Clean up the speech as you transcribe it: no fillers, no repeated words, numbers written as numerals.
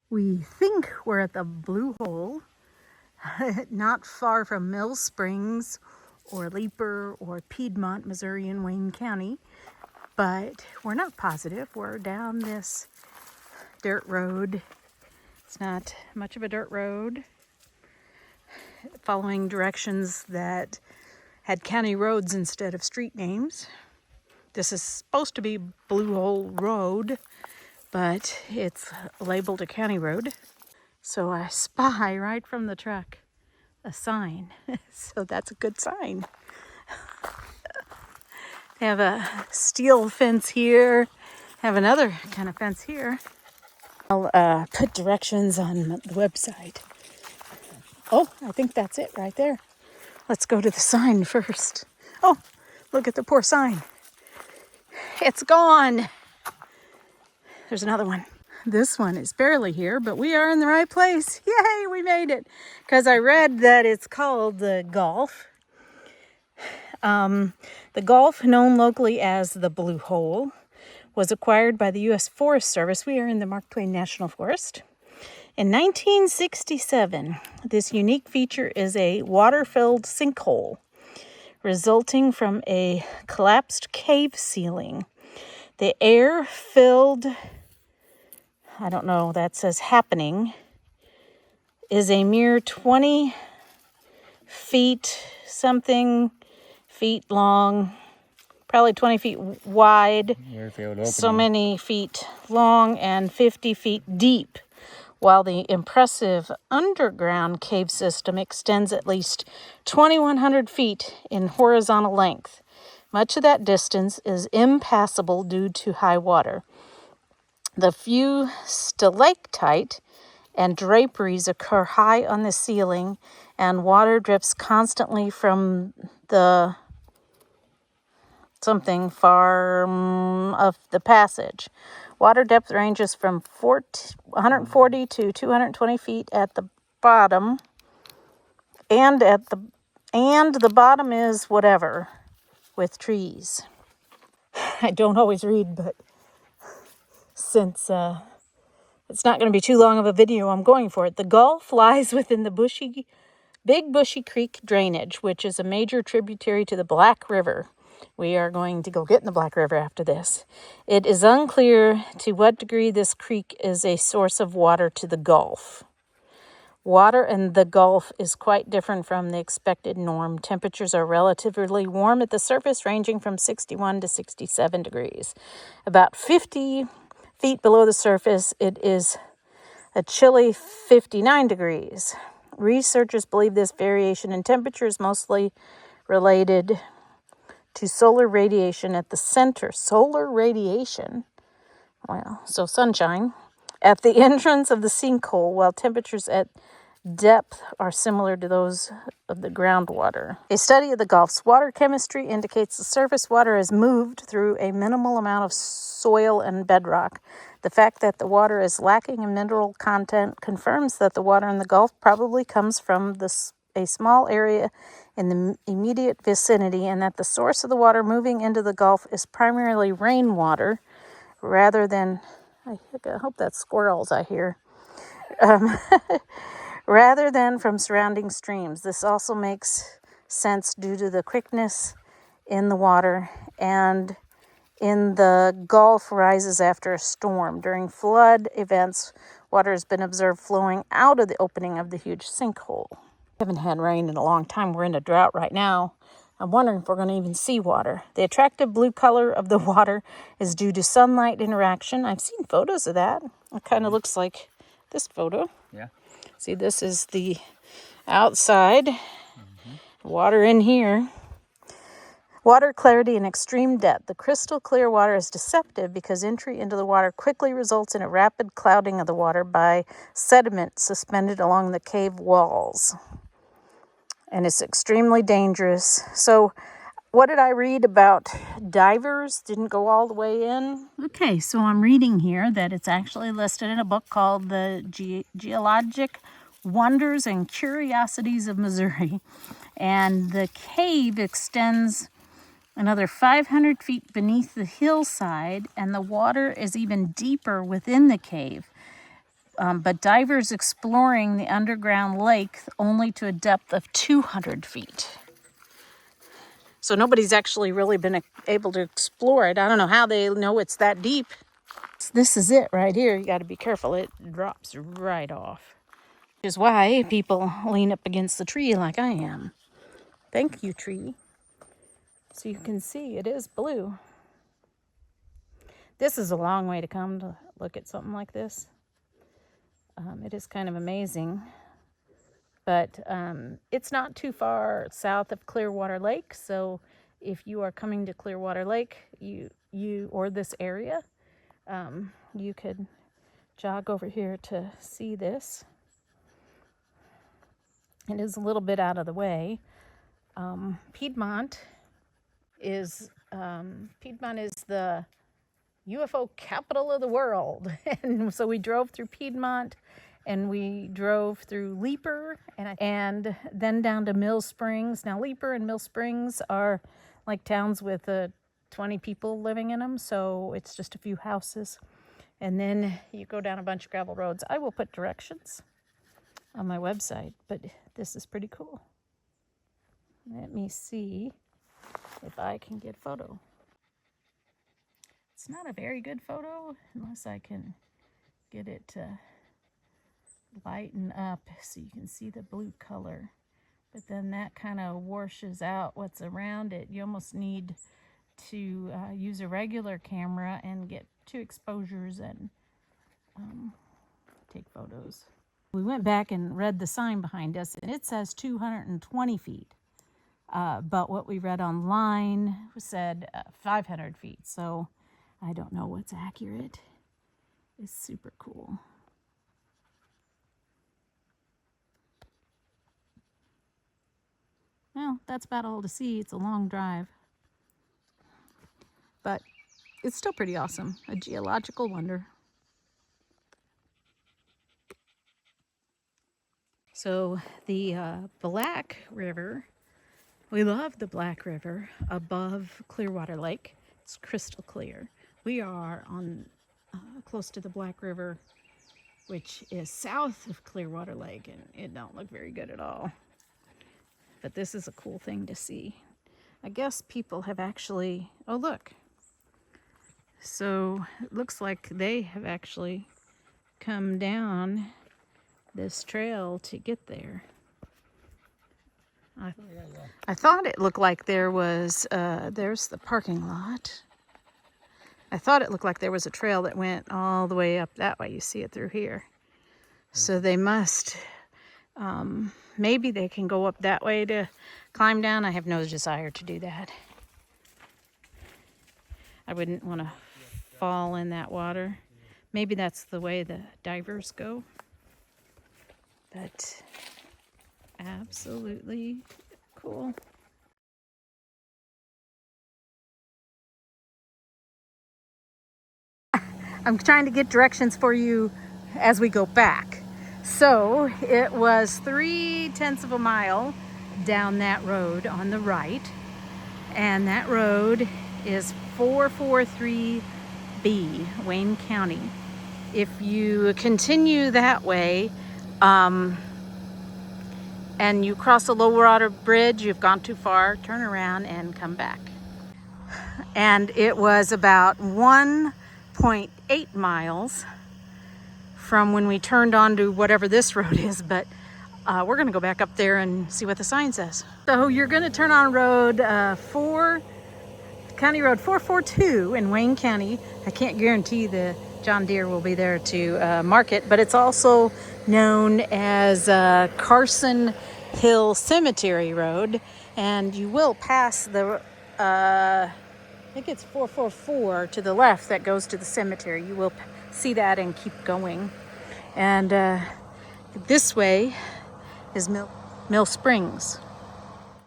We think we're at the Blue Hole, not far from Mill Springs or Leeper or Piedmont, Missouri in Wayne County, but we're not positive. We're down this dirt road. It's not much of a dirt road, following directions that had county roads instead of street names. This is supposed to be Blue Hole Road, but it's labeled a county road. So I spy right from the truck a sign. So that's a good sign. They have a steel fence here. Have another kind of fence here. I'll put directions on the website. Oh, I think that's it right there. Let's go to the sign first. Oh, look at the poor sign. It's gone. There's another one. This one is barely here, but we are in the right place. Yay, we made it. Because I read that it's called the Gulf. The Gulf, known locally as the Blue Hole, was acquired by the U.S. Forest Service. We are in the Mark Twain National Forest. In 1967, this unique feature is a water-filled sinkhole resulting from a collapsed cave ceiling. The air-filled, I don't know, that says happening, is a mere 20 feet something feet long, probably 20 feet wide, so many feet long, and 50 feet deep, while the impressive underground cave system extends at least 2,100 feet in horizontal length. Much of that distance is impassable due to high water. The few stalactite and draperies occur high on the ceiling, and water drips constantly from the something far of the passage. Water depth ranges from 140 to 220 feet at the bottom, and the bottom is whatever with trees. I don't always read, but since it's not going to be too long of a video, I'm going for it. The Gulf lies within the Big Bushy Creek drainage, which is a major tributary to the Black River. We are going to go get in the Black River after this. It is unclear to what degree this creek is a source of water to the Gulf. Water in the Gulf is quite different from the expected norm. Temperatures are relatively warm at the surface, ranging from 61 to 67 degrees. About 50 feet below the surface, it is a chilly 59 degrees. Researchers believe this variation in temperature is mostly related to solar radiation at the center. Solar radiation? Well, so sunshine. At the entrance of the sinkhole, while temperatures at depth are similar to those of the groundwater. A study of the Gulf's water chemistry indicates the surface water has moved through a minimal amount of soil and bedrock. The fact that the water is lacking in mineral content confirms that the water in the Gulf probably comes from a small area in the immediate vicinity, and that the source of the water moving into the Gulf is primarily rainwater rather than, I hope that's squirrels I hear, rather than from surrounding streams. This also makes sense due to the quickness in the water, and in the Gulf rises after a storm. During flood events, water has been observed flowing out of the opening of the huge sinkhole. We haven't had rain in a long time. We're in a drought right now. I'm wondering if we're going to even see water. The attractive blue color of the water is due to sunlight interaction. I've seen photos of that. It kind of looks like this photo. Yeah. See, this is the outside. Water in here. Water clarity and extreme depth. The crystal clear water is deceptive because entry into the water quickly results in a rapid clouding of the water by sediment suspended along the cave walls. And it's extremely dangerous. So what did I read about divers? Didn't go all the way in? Okay, so I'm reading here that it's actually listed in a book called The Geologic Wonders and Curiosities of Missouri. And the cave extends another 500 feet beneath the hillside, and the water is even deeper within the cave. but divers exploring the underground lake only to a depth of 200 feet. So nobody's actually really been able to explore it. I don't know how they know it's that deep. This is it right here. You got to be careful. It drops right off. Which is why people lean up against the tree like I am. Thank you, tree. So you can see it is blue. This is a long way to come to look at something like this. It is kind of amazing. But it's not too far south of Clearwater Lake. So if you are coming to Clearwater Lake, you or this area, you could jog over here to see this. It is a little bit out of the way. Piedmont is the UFO capital of the world. And so we drove through Piedmont and we drove through Leeper and then down to Mill Springs. Now Leeper and Mill Springs are like towns with 20 people living in them, so it's just a few houses. And then you go down a bunch of gravel roads. I will put directions on my website, but this is pretty cool. Let me see if I can get a photo. It's not a very good photo unless I can get it to lighten up so you can see the blue color. But then that kind of washes out what's around it. You almost need to use a regular camera and get 2 exposures and take photos. We went back and read the sign behind us, and it says 220 feet. But what we read online said 500 feet. So I don't know what's accurate. It's super cool. Well, that's about all to see. It's a long drive. But it's still pretty awesome. A geological wonder. So the Black River, we love the Black River above Clearwater Lake. It's crystal clear. We are on close to the Black River, which is south of Clearwater Lake, and it don't look very good at all. But this is a cool thing to see. I guess people have actually, oh look. So it looks like they have actually come down this trail to get there. I thought it looked like there was, there's the parking lot. I thought it looked like there was a trail that went all the way up that way. You see it through here. So they must, maybe they can go up that way to climb down. I have no desire to do that. I wouldn't want to fall in that water. Maybe that's the way the divers go. But absolutely cool. I'm trying to get directions for you as we go back. So it was 3/10 of a mile down that road on the right. And that road is 443B, Wayne County. If you continue that way, and you cross the low water bridge, you've gone too far, turn around and come back. And it was about 1.8 miles from when we turned onto whatever this road is, but we're gonna go back up there and see what the sign says. So you're gonna turn on County Road 442 in Wayne County. I can't guarantee the John Deere will be there to mark it, but it's also known as Carson Hill Cemetery Road, and you will pass the I think it's 444 to the left that goes to the cemetery. You will see that and keep going. And this way is Mill Springs.